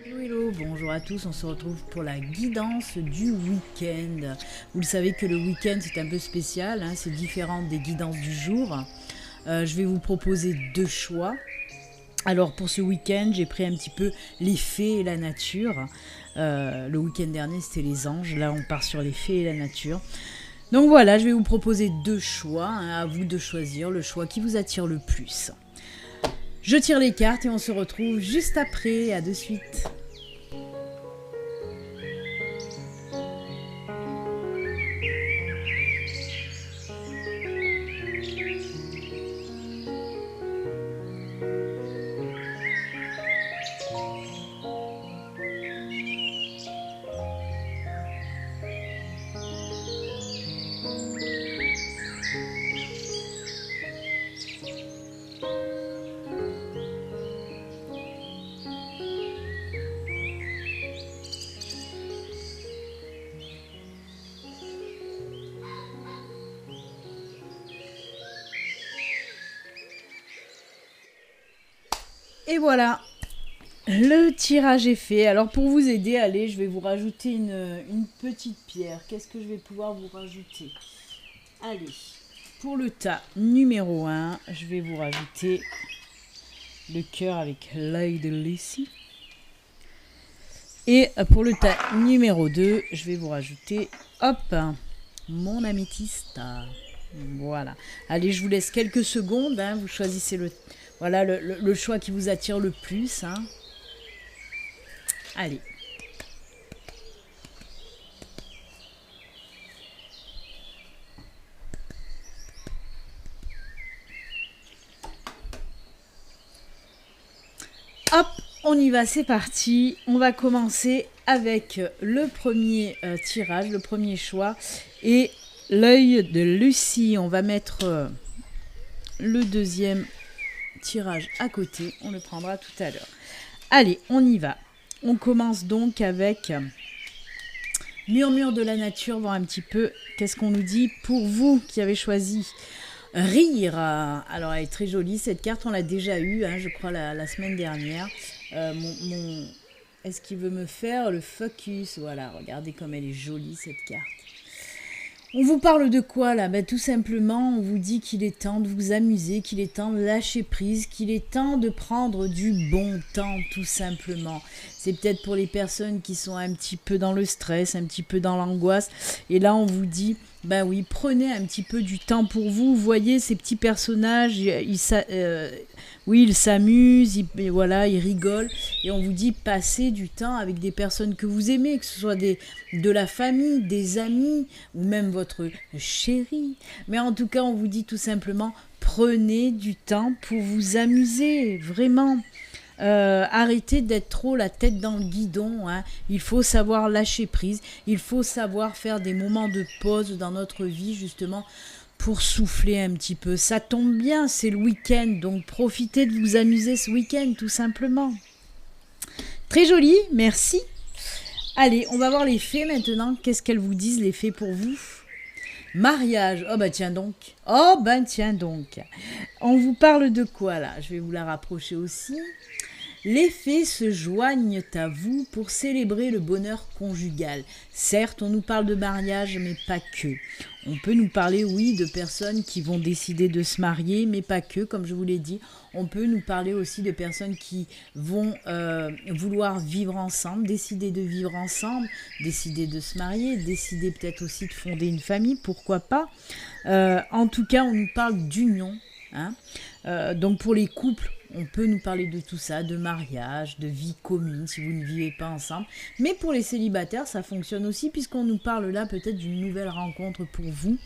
Hello, hello, bonjour à tous, on se retrouve pour la guidance du week-end. Vous le savez que le week-end c'est un peu spécial, hein, c'est différent des guidances du jour. Je vais vous proposer deux choix. Alors pour ce week-end, j'ai pris un petit peu les fées et la nature. Le week-end dernier c'était les anges, là on part sur les fées et la nature. Donc voilà, je vais vous proposer deux choix, hein, à vous de choisir le choix qui vous attire le plus. Je tire les cartes et on se retrouve juste après, à de suite. Et voilà, le tirage est fait. Alors pour vous aider, allez, je vais vous rajouter une petite pierre. Qu'est-ce que je vais pouvoir vous rajouter? Allez, pour le tas numéro 1, je vais vous rajouter le cœur avec l'œil de Lucie. Et pour le tas numéro 2, je vais vous rajouter, hop, mon améthyste. Voilà. Allez, je vous laisse quelques secondes, hein, vous choisissez le choix qui vous attire le plus. Hein. Allez. Hop, on y va, c'est parti. On va commencer avec le premier tirage, le premier choix. Et l'œil de Lucie, on va mettre le deuxième tirage à côté. On le prendra tout à l'heure. Allez, on y va. On commence donc avec Murmure de la nature, voir un petit peu qu'est-ce qu'on nous dit pour vous qui avez choisi rire. Alors elle est très jolie cette carte, on l'a déjà eue, hein, je crois la semaine dernière. Est-ce qu'il veut me faire le focus? Voilà, regardez comme elle est jolie cette carte. On vous parle de quoi là? Tout simplement, on vous dit qu'il est temps de vous amuser, qu'il est temps de lâcher prise, qu'il est temps de prendre du bon temps, tout simplement. C'est peut-être pour les personnes qui sont un petit peu dans le stress, un petit peu dans l'angoisse. Et là, on vous dit, oui, prenez un petit peu du temps pour vous. Vous voyez ces petits personnages, ils s'amusent, ils rigolent. Et on vous dit, passez du temps avec des personnes que vous aimez, que ce soit de la famille, des amis, ou même votre chéri. Mais en tout cas, on vous dit tout simplement, prenez du temps pour vous amuser, vraiment. Arrêtez d'être trop la tête dans le guidon, hein. Il faut savoir lâcher prise, il faut savoir faire des moments de pause dans notre vie justement pour souffler un petit peu. Ça tombe bien, c'est le week-end, donc profitez de vous amuser ce week-end tout simplement. Très joli, merci. Allez, on va voir les fées maintenant. Qu'est-ce qu'elles vous disent les fées pour vous? Mariage, tiens donc. Tiens donc. On vous parle de quoi là? Je vais vous la rapprocher aussi. Les fées se joignent à vous pour célébrer le bonheur conjugal. Certes, on nous parle de mariage, mais pas que. On peut nous parler, oui, de personnes qui vont décider de se marier, mais pas que, comme je vous l'ai dit. On peut nous parler aussi de personnes qui vont vouloir vivre ensemble, décider de vivre ensemble, décider de se marier, décider peut-être aussi de fonder une famille, pourquoi pas. En tout cas, on nous parle d'union. Hein. Donc pour les couples, on peut nous parler de tout ça, de mariage, de vie commune si vous ne vivez pas ensemble. Mais pour les célibataires, ça fonctionne aussi puisqu'on nous parle là peut-être d'une nouvelle rencontre pour vous.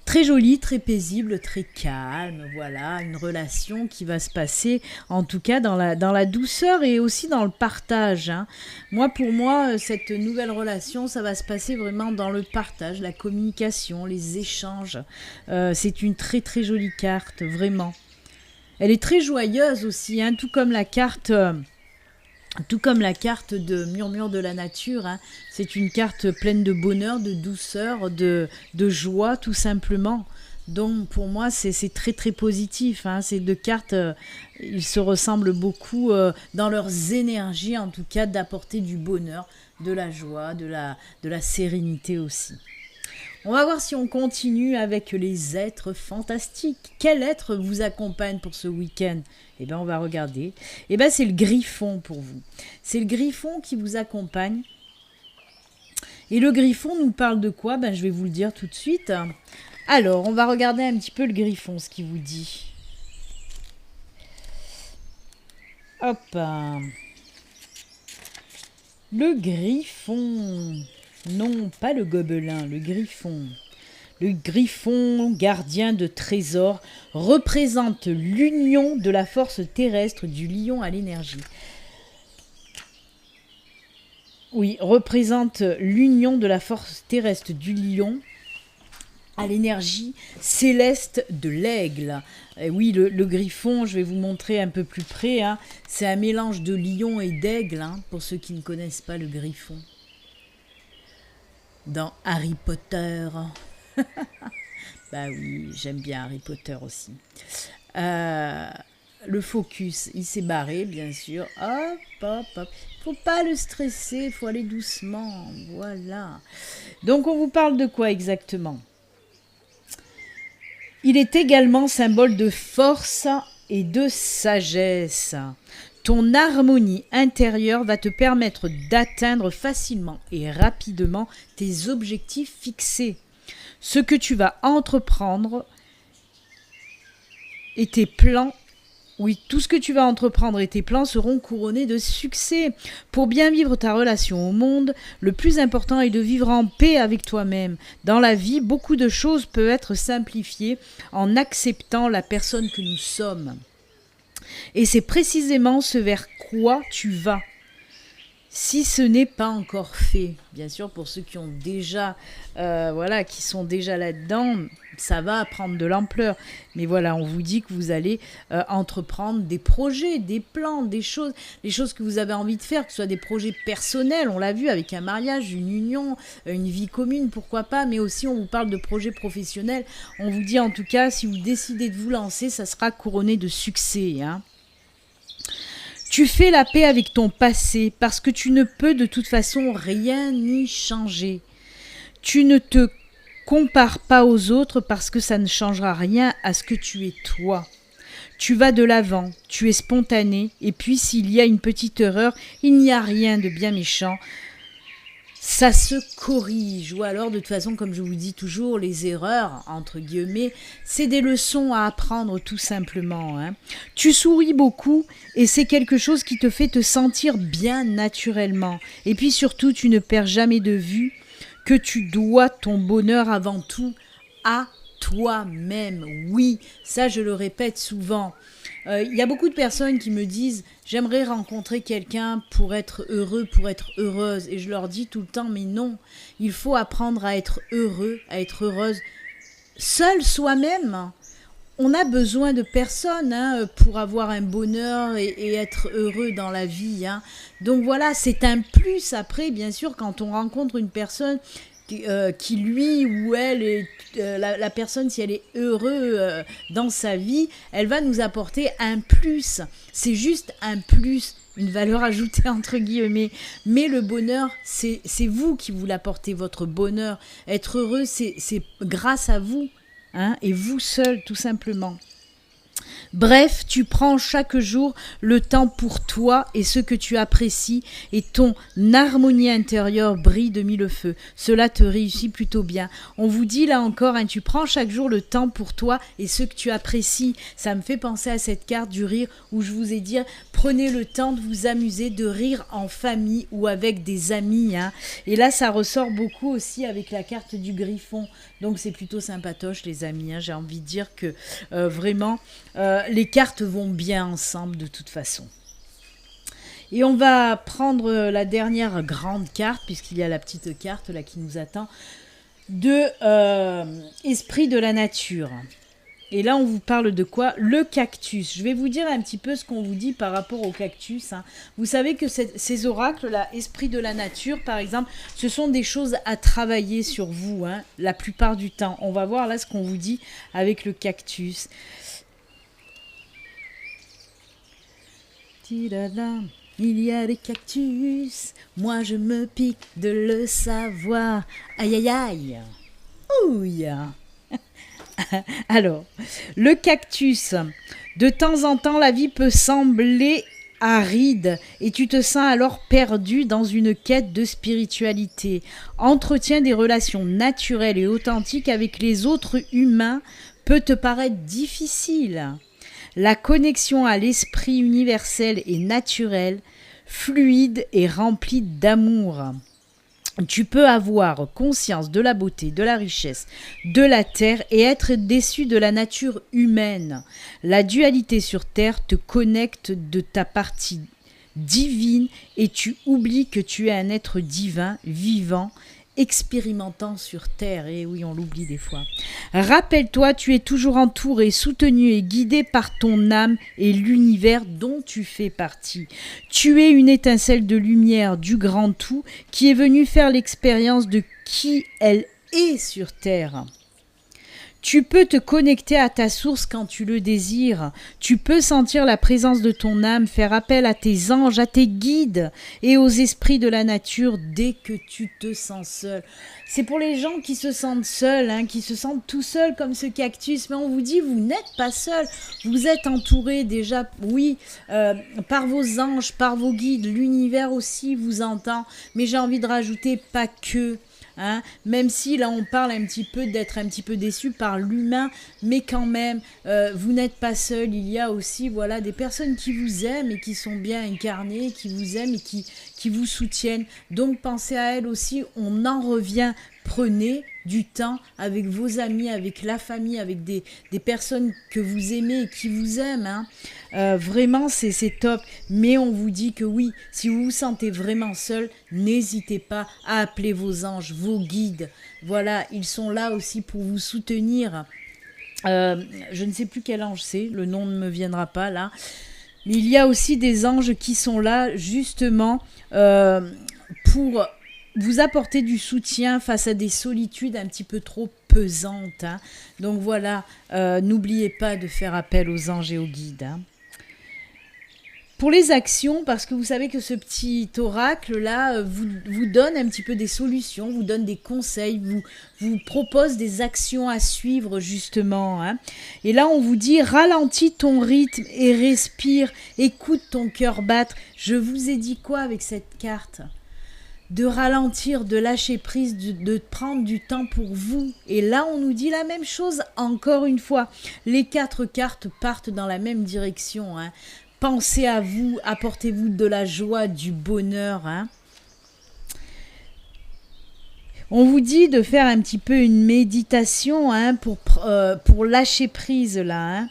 Très jolie, très paisible, très calme, voilà, une relation qui va se passer en tout cas dans la douceur et aussi dans le partage. Hein. Pour moi, cette nouvelle relation, ça va se passer vraiment dans le partage, la communication, les échanges. C'est une très très jolie carte, vraiment. Elle est très joyeuse aussi, hein, tout comme la carte de Murmure de la nature. Hein. C'est une carte pleine de bonheur, de douceur, de joie tout simplement. Donc pour moi, c'est très très positif. Hein. Ces deux cartes, ils se ressemblent beaucoup dans leurs énergies, en tout cas, d'apporter du bonheur, de la joie, de la sérénité aussi. On va voir si on continue avec les êtres fantastiques. Quel être vous accompagne pour ce week-end? Eh bien, on va regarder. Eh bien, c'est le griffon pour vous. C'est le griffon qui vous accompagne. Et le griffon nous parle de quoi? Ben, je vais vous le dire tout de suite. Alors, on va regarder un petit peu le griffon, ce qu'il vous dit. Hop. Le griffon. Non, pas le gobelin, le griffon. Le griffon, gardien de trésors, représente l'union de la force terrestre du lion à l'énergie. Oui, représente l'union de la force terrestre du lion à l'énergie céleste de l'aigle. Et oui, le griffon, je vais vous montrer un peu plus près, hein, c'est un mélange de lion et d'aigle, hein, pour ceux qui ne connaissent pas le griffon. Dans Harry Potter. Bah oui, j'aime bien Harry Potter aussi. Le focus, il s'est barré, bien sûr. Hop, hop, hop. Faut pas le stresser, faut aller doucement. Voilà. Donc, on vous parle de quoi exactement? Il est également symbole de force et de sagesse. Ton harmonie intérieure va te permettre d'atteindre facilement et rapidement tes objectifs fixés. Ce que tu vas entreprendre et tes plans, oui, tout ce que tu vas entreprendre et tes plans seront couronnés de succès. Pour bien vivre ta relation au monde, le plus important est de vivre en paix avec toi-même. Dans la vie, beaucoup de choses peuvent être simplifiées en acceptant la personne que nous sommes. Et c'est précisément ce vers quoi tu vas, si ce n'est pas encore fait. Bien sûr, pour ceux qui ont déjà, qui sont déjà là-dedans, ça va prendre de l'ampleur. Mais voilà, on vous dit que vous allez entreprendre des projets, des plans, des choses, les choses que vous avez envie de faire, que ce soit des projets personnels, on l'a vu avec un mariage, une union, une vie commune, pourquoi pas, mais aussi on vous parle de projets professionnels. On vous dit en tout cas, si vous décidez de vous lancer, ça sera couronné de succès, hein. Tu fais la paix avec ton passé parce que tu ne peux de toute façon rien y changer. Tu ne te compares pas aux autres parce que ça ne changera rien à ce que tu es toi. Tu vas de l'avant, tu es spontané et puis s'il y a une petite erreur, il n'y a rien de bien méchant. Ça se corrige, ou alors de toute façon, comme je vous dis toujours, les erreurs, entre guillemets, c'est des leçons à apprendre tout simplement, hein. Tu souris beaucoup et c'est quelque chose qui te fait te sentir bien naturellement. Et puis surtout, tu ne perds jamais de vue que tu dois ton bonheur avant tout à toi-même. Oui, ça je le répète souvent. Il y a beaucoup de personnes qui me disent « J'aimerais rencontrer quelqu'un pour être heureux, pour être heureuse. » Et je leur dis tout le temps « Mais non, il faut apprendre à être heureux, à être heureuse seul soi-même. » On a besoin de personne, hein, pour avoir un bonheur et être heureux dans la vie, hein. Donc voilà, c'est un plus après, bien sûr, quand on rencontre une personne qui lui ou elle est la personne, si elle est heureuse dans sa vie, elle va nous apporter un plus. C'est juste un plus, une valeur ajoutée entre guillemets. Mais le bonheur, c'est vous qui vous l'apportez, votre bonheur. Être heureux, c'est grâce à vous, hein, et vous seul, tout simplement. Bref, tu prends chaque jour le temps pour toi et ce que tu apprécies et ton harmonie intérieure brille de mille feux. Cela te réussit plutôt bien. On vous dit là encore, hein, tu prends chaque jour le temps pour toi et ce que tu apprécies. Ça me fait penser à cette carte du rire où je vous ai dit, prenez le temps de vous amuser, de rire en famille ou avec des amis, hein. Et là, ça ressort beaucoup aussi avec la carte du griffon. Donc c'est plutôt sympatoche les amis, hein. J'ai envie de dire que vraiment les cartes vont bien ensemble de toute façon. Et on va prendre la dernière grande carte, puisqu'il y a la petite carte là qui nous attend, de Esprit de la nature. Et là, on vous parle de quoi? Le cactus. Je vais vous dire un petit peu ce qu'on vous dit par rapport au cactus. Hein. Vous savez que ces oracles-là, esprit de la nature, par exemple, ce sont des choses à travailler sur vous, hein, la plupart du temps. On va voir là ce qu'on vous dit avec le cactus. Tidada. Il y a des cactus, moi je me pique de le savoir. Aïe aïe aïe. Ouille. Alors, le cactus. De temps en temps, la vie peut sembler aride et tu te sens alors perdu dans une quête de spiritualité. Entretiens des relations naturelles et authentiques avec les autres humains peut te paraître difficile. La connexion à l'esprit universel est naturelle, fluide et remplie d'amour. Tu peux avoir conscience de la beauté, de la richesse, de la terre et être déçu de la nature humaine. La dualité sur terre te connecte de ta partie divine et tu oublies que tu es un être divin, vivant, expérimentant sur terre. Et oui, on l'oublie des fois. Rappelle-toi, tu es toujours entouré, soutenu et guidé par ton âme et l'univers dont tu fais partie. Tu es une étincelle de lumière du grand tout qui est venue faire l'expérience de qui elle est sur terre. Tu peux te connecter à ta source quand tu le désires. Tu peux sentir la présence de ton âme, faire appel à tes anges, à tes guides et aux esprits de la nature dès que tu te sens seul. C'est pour les gens qui se sentent seuls, hein, qui se sentent tout seuls comme ce cactus. Mais on vous dit, vous n'êtes pas seul. Vous êtes entouré déjà, oui, par vos anges, par vos guides. L'univers aussi vous entend. Mais j'ai envie de rajouter pas que. Hein, même si là on parle un petit peu d'être un petit peu déçu par l'humain, mais quand même vous n'êtes pas seul, il y a aussi voilà des personnes qui vous aiment et qui sont bien incarnées, qui vous aiment et qui vous soutiennent, donc pensez à elles aussi. On en revient, prenez du temps avec vos amis, avec la famille, avec des personnes que vous aimez et qui vous aiment, hein. Vraiment c'est top, mais on vous dit que oui, si vous vous sentez vraiment seul, n'hésitez pas à appeler vos anges, vos guides, voilà, ils sont là aussi pour vous soutenir. Je ne sais plus quel ange c'est, le nom ne me viendra pas là, mais il y a aussi des anges qui sont là justement pour vous apporter du soutien face à des solitudes un petit peu trop pesantes, hein. Donc voilà, n'oubliez pas de faire appel aux anges et aux guides, hein. Pour les actions, parce que vous savez que ce petit oracle-là vous donne un petit peu des solutions, vous donne des conseils, vous propose des actions à suivre justement, hein. Et là, on vous dit, ralentis ton rythme et respire, écoute ton cœur battre. Je vous ai dit quoi avec cette carte ? De ralentir, de lâcher prise, de prendre du temps pour vous. Et là, on nous dit la même chose encore une fois. Les 4 cartes partent dans la même direction, hein. Pensez à vous, apportez-vous de la joie, du bonheur, hein. On vous dit de faire un petit peu une méditation, hein, pour lâcher prise là, hein.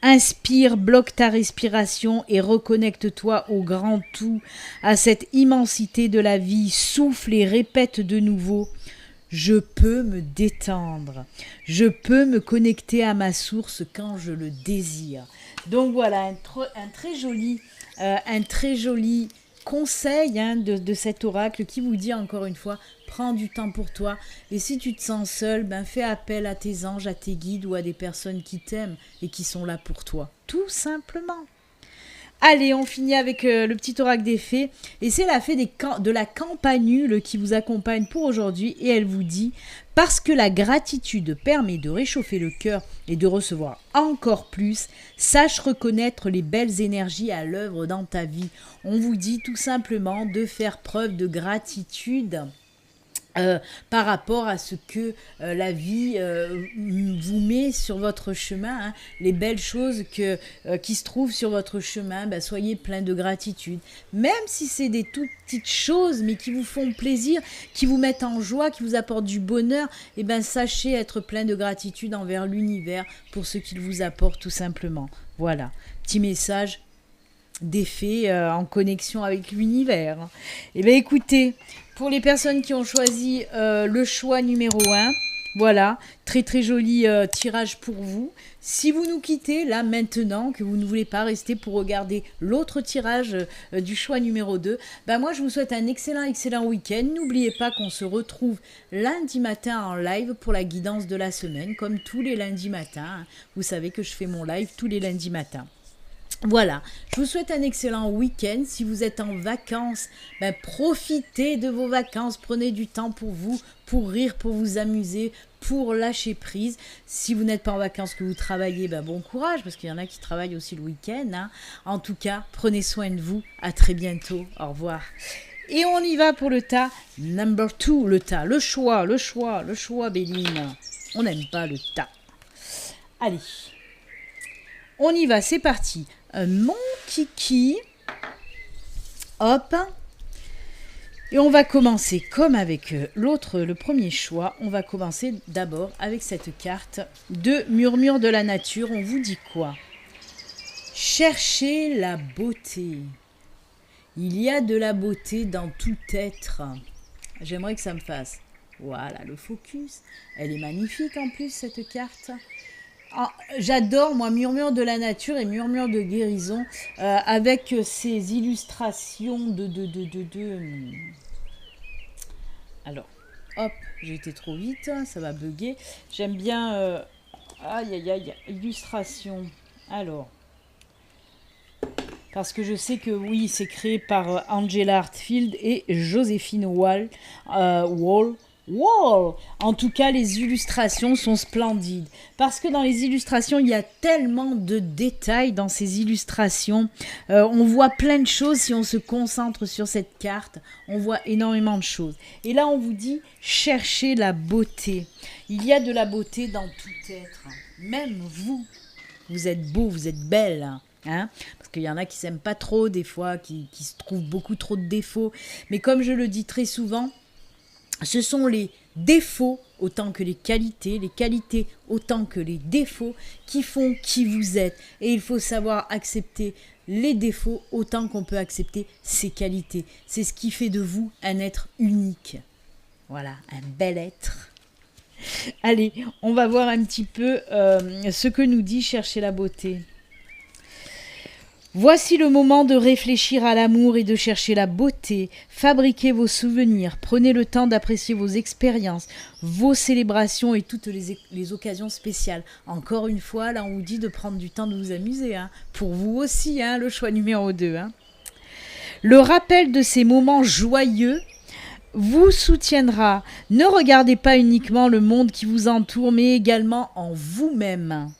Inspire, bloque ta respiration et reconnecte-toi au grand tout, à cette immensité de la vie. Souffle et répète de nouveau. Je peux me détendre. Je peux me connecter à ma source quand je le désire. Donc voilà, un très joli conseil, hein, de cet oracle qui vous dit encore une fois, prends du temps pour toi. Et si tu te sens seul, ben fais appel à tes anges, à tes guides ou à des personnes qui t'aiment et qui sont là pour toi. Tout simplement. Allez, on finit avec le petit oracle des fées. Et c'est la fée de la campanule qui vous accompagne pour aujourd'hui. Et elle vous dit, parce que la gratitude permet de réchauffer le cœur et de recevoir encore plus, sache reconnaître les belles énergies à l'œuvre dans ta vie. On vous dit tout simplement de faire preuve de gratitude. Par rapport à ce que la vie vous met sur votre chemin, hein, les belles choses qui se trouvent sur votre chemin, ben, soyez plein de gratitude. Même si c'est des toutes petites choses, mais qui vous font plaisir, qui vous mettent en joie, qui vous apportent du bonheur, et ben sachez être plein de gratitude envers l'univers pour ce qu'il vous apporte tout simplement. Voilà, petit message des fées en connexion avec l'univers. Et bien écoutez, pour les personnes qui ont choisi le choix numéro 1, Voilà, très très joli tirage pour vous. Si vous nous quittez là maintenant, que vous ne voulez pas rester pour regarder l'autre tirage du choix numéro 2, ben moi je vous souhaite un excellent week-end. N'oubliez pas qu'on se retrouve lundi matin en live pour la guidance de la semaine, comme tous les lundis matins. Vous savez que je fais mon live tous les lundis matins. Voilà, je vous souhaite un excellent week-end. Si vous êtes en vacances, ben profitez de vos vacances, prenez du temps pour vous, pour rire, pour vous amuser, pour lâcher prise. Si vous n'êtes pas en vacances, que vous travaillez, ben bon courage, parce qu'il y en a qui travaillent aussi le week-end, hein. En tout cas, prenez soin de vous, à très bientôt, au revoir. Et on y va pour le tas number 2, le choix, Béline. On n'aime pas le tas. Allez, on y va, c'est parti. Mon kiki, hop, et on va commencer comme avec le premier choix. On va commencer d'abord avec cette carte de Murmure de la nature. On vous dit quoi? Cherchez la beauté. Il y a de la beauté dans tout être. J'aimerais que ça me fasse. Voilà, le focus. Elle est magnifique en plus, cette carte. Ah, j'adore, moi, Murmure de la nature et Murmure de guérison, avec ces illustrations Alors, hop, j'ai été trop vite, ça va bugger. J'aime bien... illustration. Alors, parce que je sais que oui, c'est créé par Angela Hartfield et Joséphine Wall. En tout cas, les illustrations sont splendides. Parce que dans les illustrations, il y a tellement de détails dans ces illustrations. On voit plein de choses si on se concentre sur cette carte. On voit énormément de choses. Et là, on vous dit, cherchez la beauté. Il y a de la beauté dans tout être. Même vous, vous êtes beau, vous êtes belle. Hein, parce qu'il y en a qui s'aiment pas trop, des fois, qui se trouvent beaucoup trop de défauts. Mais comme je le dis très souvent, ce sont les défauts autant que les qualités autant que les défauts qui font qui vous êtes. Et il faut savoir accepter les défauts autant qu'on peut accepter ses qualités. C'est ce qui fait de vous un être unique. Voilà, un bel être. Allez, on va voir un petit peu ce que nous dit Chercher la beauté. Voici le moment de réfléchir à l'amour et de chercher la beauté. Fabriquez vos souvenirs, prenez le temps d'apprécier vos expériences, vos célébrations et toutes les occasions spéciales. Encore une fois, là on vous dit de prendre du temps de vous amuser. Hein. Pour vous aussi, hein, le choix numéro 2. Hein. Le rappel de ces moments joyeux vous soutiendra. Ne regardez pas uniquement le monde qui vous entoure, mais également en vous-même.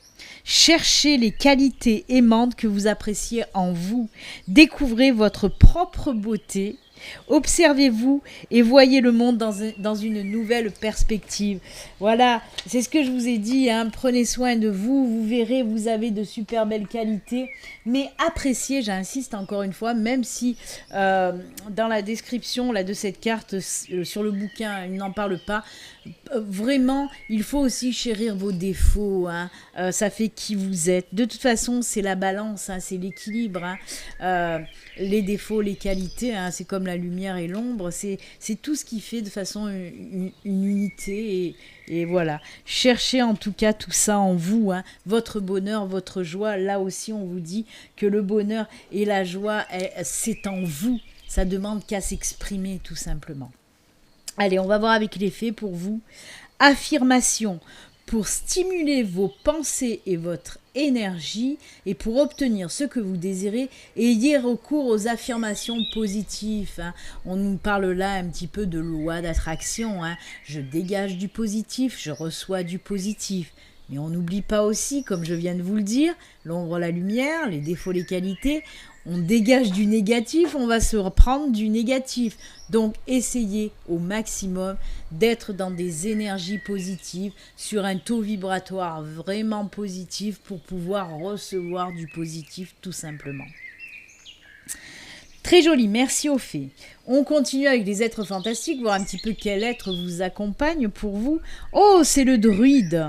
Cherchez les qualités aimantes que vous appréciez en vous. Découvrez votre propre beauté. Observez-vous et voyez le monde dans une nouvelle perspective. Voilà, c'est ce que je vous ai dit. Hein. Prenez soin de vous. Vous verrez, vous avez de super belles qualités. Mais appréciez, j'insiste encore une fois, même si dans la description là, de cette carte, sur le bouquin, il n'en parle pas. Vraiment, il faut aussi chérir vos défauts. Hein. Ça fait qui vous êtes. De toute façon, c'est la balance, hein, c'est l'équilibre. Hein. Les défauts, les qualités, hein, c'est comme la lumière et l'ombre. C'est tout ce qui fait de façon une unité. Et voilà. Cherchez en tout cas tout ça en vous. Hein. Votre bonheur, votre joie. Là aussi, on vous dit que le bonheur et la joie, c'est en vous. Ça demande qu'à s'exprimer tout simplement. Allez, on va voir avec les faits pour vous. Affirmation. Pour stimuler vos pensées et votre énergie et pour obtenir ce que vous désirez, ayez recours aux affirmations positives. Hein. On nous parle là un petit peu de loi d'attraction. Hein. Je dégage du positif, je reçois du positif. Mais on n'oublie pas aussi, comme je viens de vous le dire, l'ombre, la lumière, les défauts, les qualités. On dégage du négatif, on va se reprendre du négatif. Donc, essayez au maximum d'être dans des énergies positives, sur un taux vibratoire vraiment positif pour pouvoir recevoir du positif tout simplement. Très joli, merci aux fées. On continue avec des êtres fantastiques, voir un petit peu quel être vous accompagne pour vous. Oh, c'est le druide.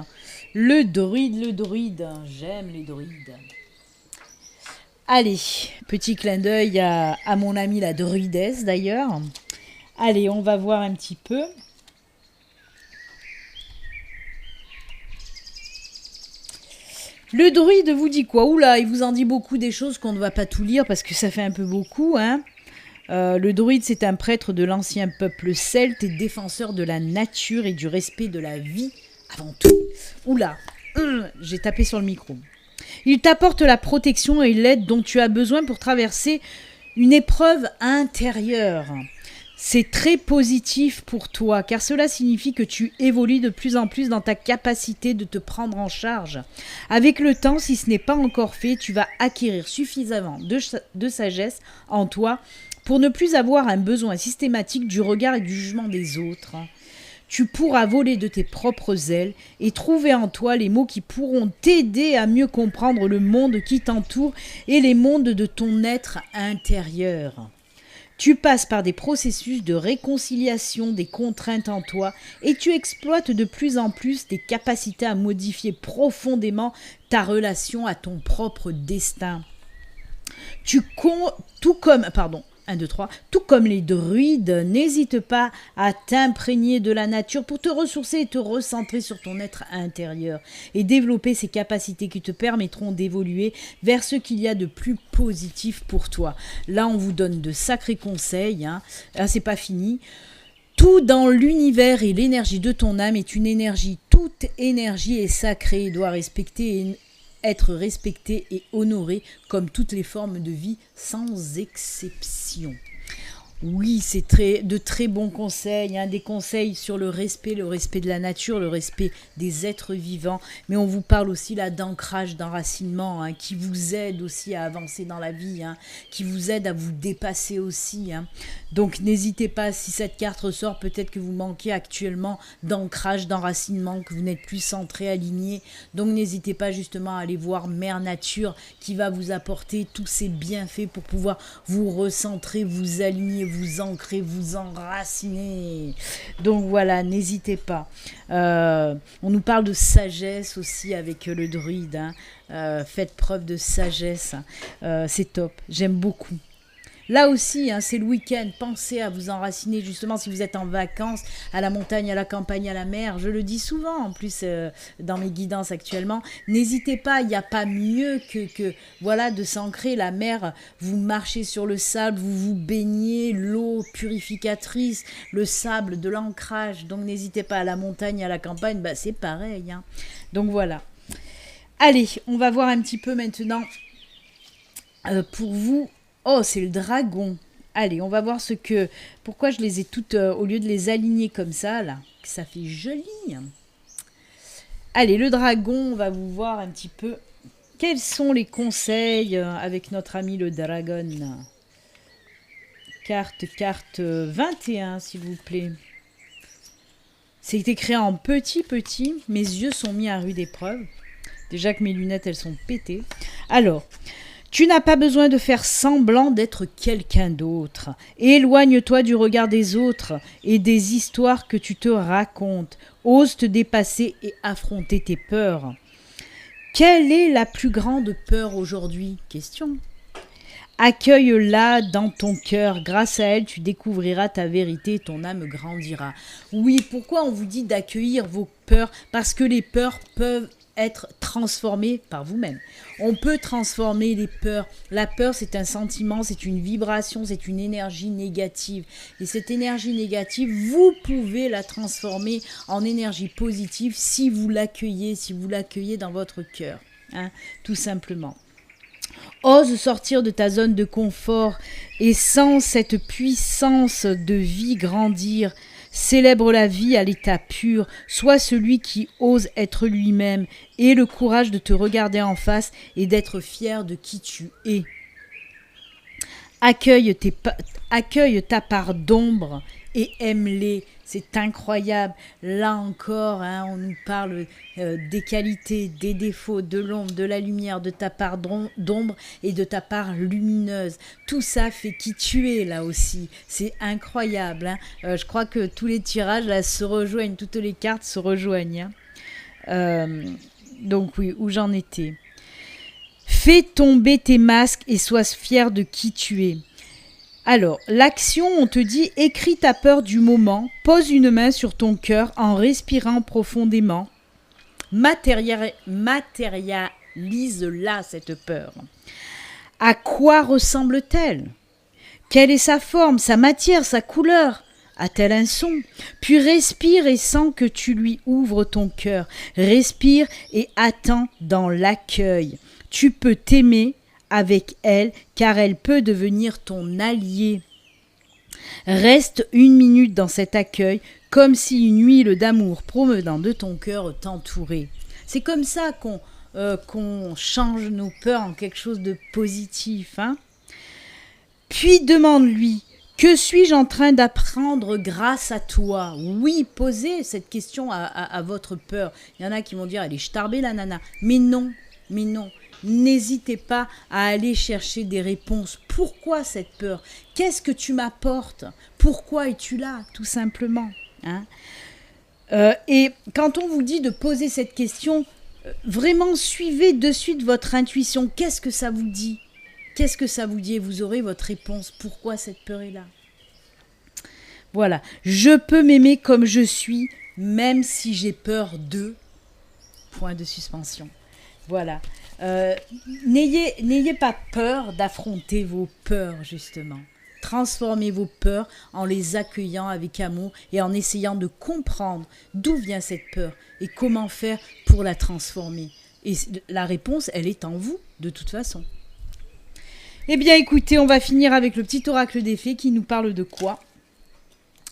Le druide. J'aime les druides. Allez, petit clin d'œil à mon amie la druidesse d'ailleurs. Allez, on va voir un petit peu. Le druide vous dit quoi? Oula, il vous en dit beaucoup des choses qu'on ne va pas tout lire parce que ça fait un peu beaucoup, hein. Le druide, c'est un prêtre de l'ancien peuple celte et défenseur de la nature et du respect de la vie avant tout. Oula, j'ai tapé sur le micro. Il t'apporte la protection et l'aide dont tu as besoin pour traverser une épreuve intérieure. C'est très positif pour toi, car cela signifie que tu évolues de plus en plus dans ta capacité de te prendre en charge. Avec le temps, si ce n'est pas encore fait, tu vas acquérir suffisamment de sagesse en toi pour ne plus avoir un besoin systématique du regard et du jugement des autres. Tu pourras voler de tes propres ailes et trouver en toi les mots qui pourront t'aider à mieux comprendre le monde qui t'entoure et les mondes de ton être intérieur. Tu passes par des processus de réconciliation des contraintes en toi et tu exploites de plus en plus tes capacités à modifier profondément ta relation à ton propre destin. Tout comme les druides, n'hésite pas à t'imprégner de la nature pour te ressourcer et te recentrer sur ton être intérieur et développer ces capacités qui te permettront d'évoluer vers ce qu'il y a de plus positif pour toi. Là, on vous donne de sacrés conseils, hein. Là, c'est pas fini. Tout dans l'univers et l'énergie de ton âme est une énergie. Toute énergie est sacrée et doit être respectée et honorée comme toutes les formes de vie sans exception. Oui, c'est de très bons conseils, hein, des conseils sur le respect de la nature, le respect des êtres vivants, mais on vous parle aussi là d'ancrage, d'enracinement, hein, qui vous aide aussi à avancer dans la vie, hein, qui vous aide à vous dépasser aussi, hein. Donc n'hésitez pas, si cette carte ressort, peut-être que vous manquez actuellement d'ancrage, d'enracinement, que vous n'êtes plus centré, aligné, donc n'hésitez pas justement à aller voir Mère Nature qui va vous apporter tous ces bienfaits pour pouvoir vous recentrer, vous aligner, vous ancrer, vous enraciner. Donc voilà, n'hésitez pas. On nous parle de sagesse aussi avec le druide, hein. Faites preuve de sagesse. C'est top, j'aime beaucoup. Là aussi, hein, c'est le week-end, pensez à vous enraciner justement si vous êtes en vacances, à la montagne, à la campagne, à la mer. Je le dis souvent en plus dans mes guidances actuellement. N'hésitez pas, il n'y a pas mieux que voilà, de s'ancrer. La mer, vous marchez sur le sable, vous vous baignez, l'eau purificatrice, le sable, de l'ancrage. Donc n'hésitez pas, à la montagne, à la campagne, bah, c'est pareil, hein. Donc voilà. Allez, on va voir un petit peu maintenant pour vous. Oh, c'est le dragon. Allez, on va voir pourquoi je les ai toutes, au lieu de les aligner comme ça, là, ça fait joli. Allez, le dragon, on va vous voir un petit peu. Quels sont les conseils avec notre ami le dragon? Carte 21, s'il vous plaît. C'est écrit en petit. Mes yeux sont mis à rude épreuve. Déjà que mes lunettes, elles sont pétées. Alors... Tu n'as pas besoin de faire semblant d'être quelqu'un d'autre. Éloigne-toi du regard des autres et des histoires que tu te racontes. Ose te dépasser et affronter tes peurs. Quelle est la plus grande peur aujourd'hui? Question. Accueille-la dans ton cœur. Grâce à elle, tu découvriras ta vérité et ton âme grandira. Oui, pourquoi on vous dit d'accueillir vos peurs? Parce que les peurs peuvent être transformées par vous-même. On peut transformer les peurs. La peur, c'est un sentiment, c'est une vibration, c'est une énergie négative. Et cette énergie négative, vous pouvez la transformer en énergie positive si vous l'accueillez dans votre cœur, hein, tout simplement. Ose sortir de ta zone de confort et sens cette puissance de vie grandir. Célèbre la vie à l'état pur, sois celui qui ose être lui-même, aie le courage de te regarder en face et d'être fier de qui tu es. Accueille ta part d'ombre et aime-les. C'est incroyable. Là encore, hein, on nous parle des qualités, des défauts, de l'ombre, de la lumière, de ta part d'ombre et de ta part lumineuse. Tout ça fait qui tu es là aussi. C'est incroyable, hein. Je crois que tous les tirages là se rejoignent, toutes les cartes se rejoignent, hein. Donc oui, où j'en étais. Fais tomber tes masques et sois fier de qui tu es. Alors, l'action, on te dit, écris ta peur du moment, pose une main sur ton cœur en respirant profondément, matérialise Lise-la, cette peur. À quoi ressemble-t-elle? Quelle est sa forme, sa matière, sa couleur? A-t-elle un son? Puis respire et sens que tu lui ouvres ton cœur. Respire et attends dans l'accueil. Tu peux t'aimer avec elle car elle peut devenir ton allié. Reste 1 minute dans cet accueil comme si une huile d'amour provenant de ton cœur t'entourait. C'est comme ça qu'on change nos peurs en quelque chose de positif. Hein? Puis demande-lui, que suis-je en train d'apprendre grâce à toi? Oui, posez cette question à votre peur. Il y en a qui vont dire, elle est starbée la nana. Mais non. N'hésitez pas à aller chercher des réponses. Pourquoi cette peur? Qu'est-ce que tu m'apportes? Pourquoi es-tu là? Tout simplement. Hein? Et quand on vous dit de poser cette question, vraiment suivez de suite votre intuition. Qu'est-ce que ça vous dit? Qu'est-ce que ça vous dit? Et vous aurez votre réponse. Pourquoi cette peur est là? Voilà. Je peux m'aimer comme je suis, même si j'ai peur de... Point de suspension. Voilà. N'ayez pas peur d'affronter vos peurs, justement. Transformez vos peurs en les accueillant avec amour et en essayant de comprendre d'où vient cette peur et comment faire pour la transformer. Et la réponse, elle est en vous, de toute façon. Eh bien, écoutez, on va finir avec le petit oracle des fées qui nous parle de quoi?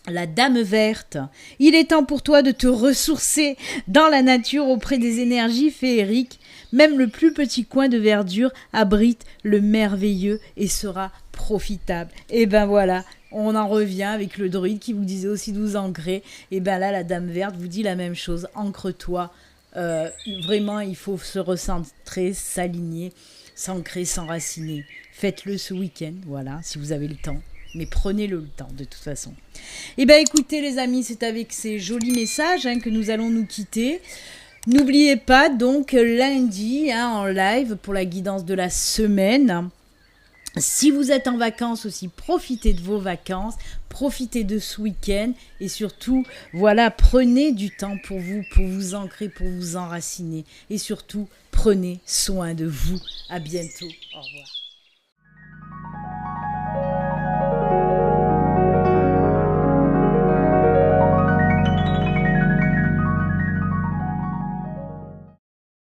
La Dame verte. Il est temps pour toi de te ressourcer dans la nature auprès des énergies féeriques. Même le plus petit coin de verdure abrite le merveilleux et sera profitable. Et ben voilà, on en revient avec le druide qui vous disait aussi de vous ancrer. Et ben là, la Dame verte vous dit la même chose. Ancre-toi. Vraiment, il faut se recentrer, s'aligner, s'ancrer, s'enraciner. Faites-le ce week-end, voilà, si vous avez le temps. Mais prenez-le temps, de toute façon. Eh bien, écoutez, les amis, c'est avec ces jolis messages que nous allons nous quitter. N'oubliez pas, donc, lundi, en live, pour la guidance de la semaine. Si vous êtes en vacances aussi, profitez de vos vacances, profitez de ce week-end. Et surtout, voilà, prenez du temps pour vous ancrer, pour vous enraciner. Et surtout, prenez soin de vous. À bientôt. Au revoir.